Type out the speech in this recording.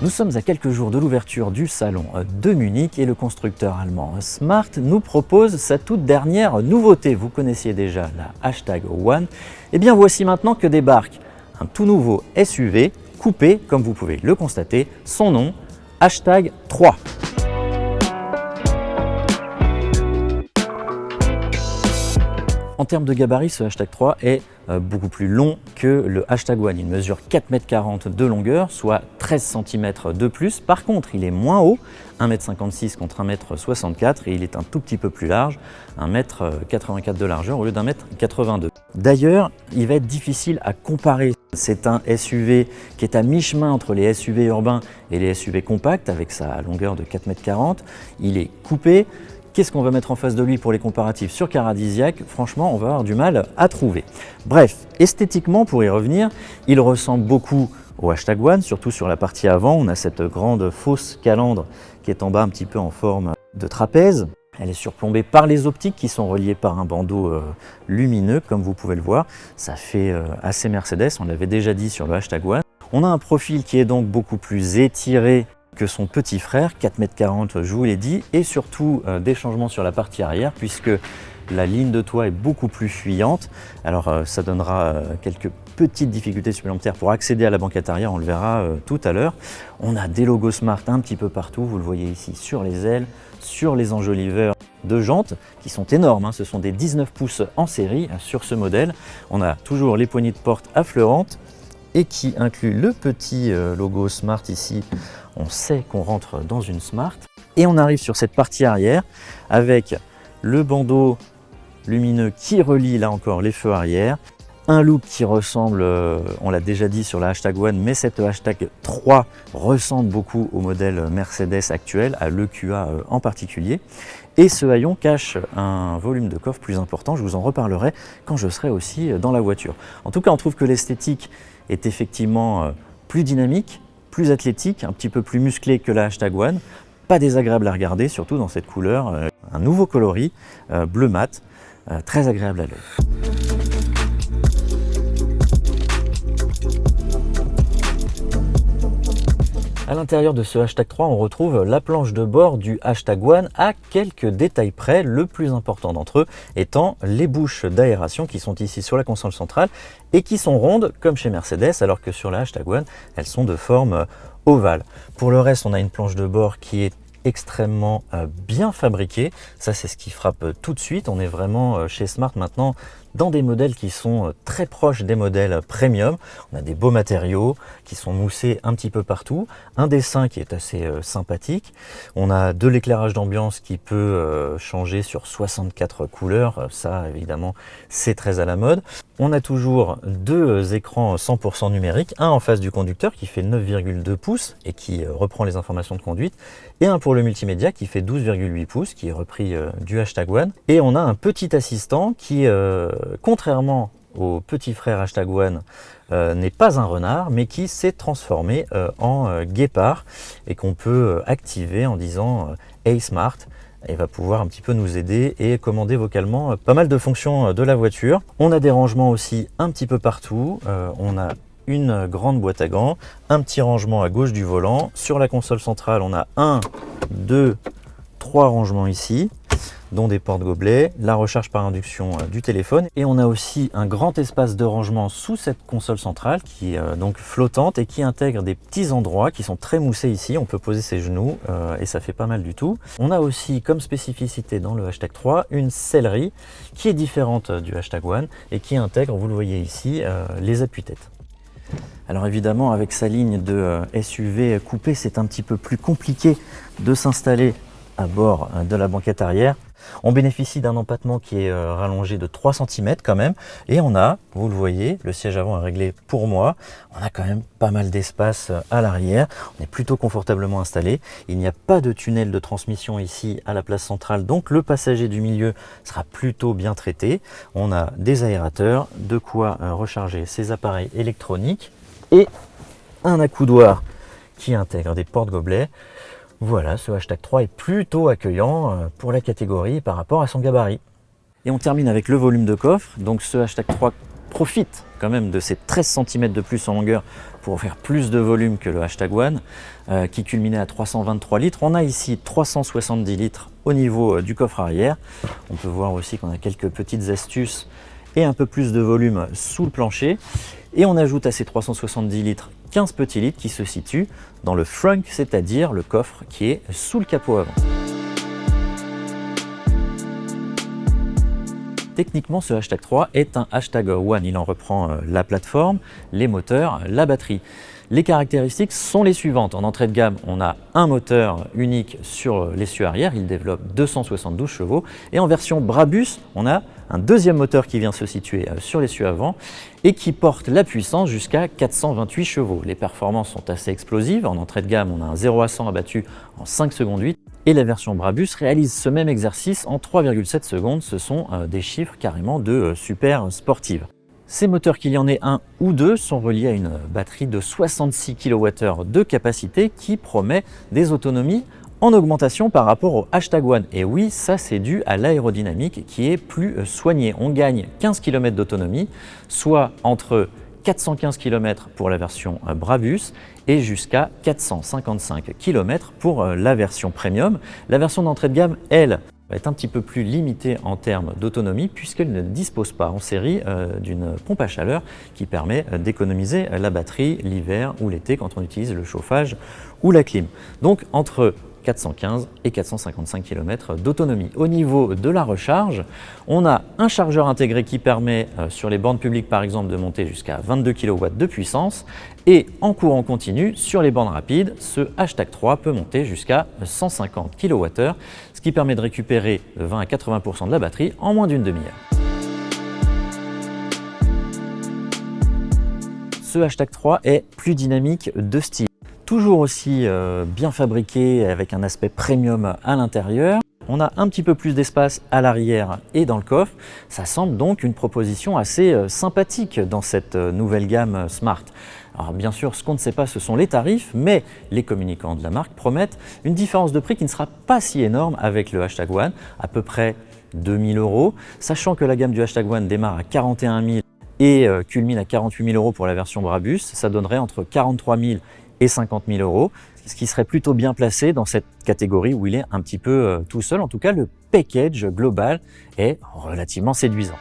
Nous sommes à quelques jours de l'ouverture du salon de Munich et le constructeur allemand Smart nous propose sa toute dernière nouveauté. Vous connaissiez déjà la Hashtag One. Et bien voici maintenant que débarque un tout nouveau SUV coupé, comme vous pouvez le constater, son nom, Hashtag 3. En termes de gabarit, ce Hashtag 3 est beaucoup plus long que le Hashtag One. Il mesure 4,40 m de longueur, soit 13 cm de plus. Par contre, il est moins haut, 1,56 m contre 1,64 m, et il est un tout petit peu plus large, 1,84 m de largeur au lieu d'1,82 m. D'ailleurs, il va être difficile à comparer. C'est un SUV qui est à mi-chemin entre les SUV urbains et les SUV compacts, avec sa longueur de 4,40 m. Il est coupé. Qu'est-ce qu'on va mettre en face de lui pour les comparatifs sur Caradisiac? Franchement, on va avoir du mal à trouver. Bref, esthétiquement, pour y revenir, il ressemble beaucoup au Hashtag One, surtout sur la partie avant. On a cette grande fausse calandre qui est en bas un petit peu en forme de trapèze. Elle est surplombée par les optiques qui sont reliées par un bandeau lumineux, comme vous pouvez le voir. Ça fait assez Mercedes, on l'avait déjà dit sur le Hashtag One. On a un profil qui est donc beaucoup plus étiré que son petit frère, 4,40 m, je vous l'ai dit, et surtout des changements sur la partie arrière, puisque la ligne de toit est beaucoup plus fuyante. Alors ça donnera quelques petites difficultés supplémentaires pour accéder à la banquette arrière, on le verra tout à l'heure. On a des logos Smart un petit peu partout, vous le voyez ici sur les ailes, sur les enjoliveurs de jantes, qui sont énormes, hein. Ce sont des 19 pouces en série sur ce modèle. On a toujours les poignées de porte affleurantes, et qui inclut le petit logo Smart ici. On sait qu'on rentre dans une Smart. Et on arrive sur cette partie arrière avec le bandeau lumineux qui relie là encore les feux arrière. Un look qui ressemble, on l'a déjà dit sur la Hashtag One, mais cette Hashtag 3 ressemble beaucoup au modèle Mercedes actuel, à l'EQA en particulier. Et ce haillon cache un volume de coffre plus important, je vous en reparlerai quand je serai aussi dans la voiture. En tout cas, on trouve que l'esthétique est effectivement plus dynamique, plus athlétique, un petit peu plus musclé que la Hashtag One. Pas désagréable à regarder, surtout dans cette couleur, un nouveau coloris, bleu mat, très agréable à l'œil. À l'intérieur de ce Hashtag 3, on retrouve la planche de bord du Hashtag One à quelques détails près, le plus important d'entre eux étant les bouches d'aération qui sont ici sur la console centrale et qui sont rondes comme chez Mercedes, alors que sur la Hashtag One, elles sont de forme ovale. Pour le reste, on a une planche de bord qui est extrêmement bien fabriquée. Ça, c'est ce qui frappe tout de suite. On est vraiment chez Smart maintenant dans des modèles qui sont très proches des modèles premium. On a des beaux matériaux qui sont moussés un petit peu partout, un dessin qui est assez sympathique. On a de l'éclairage d'ambiance qui peut changer sur 64 couleurs. Ça, évidemment, c'est très à la mode. On a toujours deux écrans 100% numériques, un en face du conducteur qui fait 9,2 pouces et qui reprend les informations de conduite, et un pour le multimédia qui fait 12,8 pouces, qui est repris du Hashtag One. Et on a un petit assistant qui, contrairement au petit frère Hashtag One, n'est pas un renard, mais qui s'est transformé en guépard et qu'on peut activer en disant Hey Smart, et va pouvoir un petit peu nous aider et commander vocalement pas mal de fonctions de la voiture. On a des rangements aussi un petit peu partout. On a une grande boîte à gants, un petit rangement à gauche du volant. Sur la console centrale, on a 1, 2, 3 rangements ici, dont des porte-gobelets, la recharge par induction du téléphone, et on a aussi un grand espace de rangement sous cette console centrale qui est donc flottante et qui intègre des petits endroits qui sont très moussés ici. On peut poser ses genoux et ça fait pas mal du tout. On a aussi comme spécificité dans le Hashtag 3 une sellerie qui est différente du Hashtag One et qui intègre, vous le voyez ici, les appuis-têtes. Alors évidemment, avec sa ligne de SUV coupé, c'est un petit peu plus compliqué de s'installer à bord de la banquette arrière. On bénéficie d'un empattement qui est rallongé de 3 cm quand même, et on a, vous le voyez, le siège avant est réglé pour moi. On a quand même pas mal d'espace à l'arrière, on est plutôt confortablement installé. Il n'y a pas de tunnel de transmission ici à la place centrale, donc le passager du milieu sera plutôt bien traité. On a des aérateurs, de quoi recharger ses appareils électroniques, et un accoudoir qui intègre des porte-gobelets. Voilà, ce Hashtag 3 est plutôt accueillant pour la catégorie par rapport à son gabarit. Et on termine avec le volume de coffre. Donc ce Hashtag 3 profite quand même de ces 13 cm de plus en longueur pour offrir plus de volume que le One, qui culminait à 323 litres. On a ici 370 litres au niveau du coffre arrière. On peut voir aussi qu'on a quelques petites astuces et un peu plus de volume sous le plancher. Et on ajoute à ces 370 litres 15 petits litres qui se situent dans le frunk, c'est-à-dire le coffre qui est sous le capot avant. Techniquement, ce #3 est un One. Il en reprend la plateforme, les moteurs, la batterie. Les caractéristiques sont les suivantes. En entrée de gamme, on a un moteur unique sur l'essieu arrière. Il développe 272 chevaux. Et en version Brabus, on a un deuxième moteur qui vient se situer sur l'essieu avant et qui porte la puissance jusqu'à 428 chevaux. Les performances sont assez explosives. En entrée de gamme, on a un 0 à 100 abattu en 5 secondes 8. Et la version Brabus réalise ce même exercice en 3,7 secondes. Ce sont des chiffres carrément de super sportive. Ces moteurs, qu'il y en ait un ou deux, sont reliés à une batterie de 66 kWh de capacité qui promet des autonomies en augmentation par rapport au One. Et oui, ça c'est dû à l'aérodynamique qui est plus soignée. On gagne 15 km d'autonomie, soit entre 415 km pour la version Brabus et jusqu'à 455 km pour la version Premium. La version d'entrée de gamme, elle, va être un petit peu plus limitée en termes d'autonomie puisqu'elle ne dispose pas en série d'une pompe à chaleur qui permet d'économiser la batterie l'hiver ou l'été quand on utilise le chauffage ou la clim. Donc entre 415 et 455 km d'autonomie. Au niveau de la recharge, on a un chargeur intégré qui permet sur les bornes publiques par exemple de monter jusqu'à 22 kW de puissance et en courant continu sur les bornes rapides, ce #3 peut monter jusqu'à 150 kWh, ce qui permet de récupérer 20 à 80% de la batterie en moins d'une demi-heure. Ce #3 est plus dynamique de style. Toujours aussi bien fabriqué avec un aspect premium à l'intérieur. On a un petit peu plus d'espace à l'arrière et dans le coffre. Ça semble donc une proposition assez sympathique dans cette nouvelle gamme Smart. Alors bien sûr, ce qu'on ne sait pas, ce sont les tarifs, mais les communicants de la marque promettent une différence de prix qui ne sera pas si énorme avec le One, à peu près 2 000 €, sachant que la gamme du One démarre à 41 000 et culmine à 48 000 € pour la version Brabus. Ça donnerait entre 43 000 et 50 000 €, ce qui serait plutôt bien placé dans cette catégorie où il est un petit peu tout seul. En tout cas, le package global est relativement séduisant.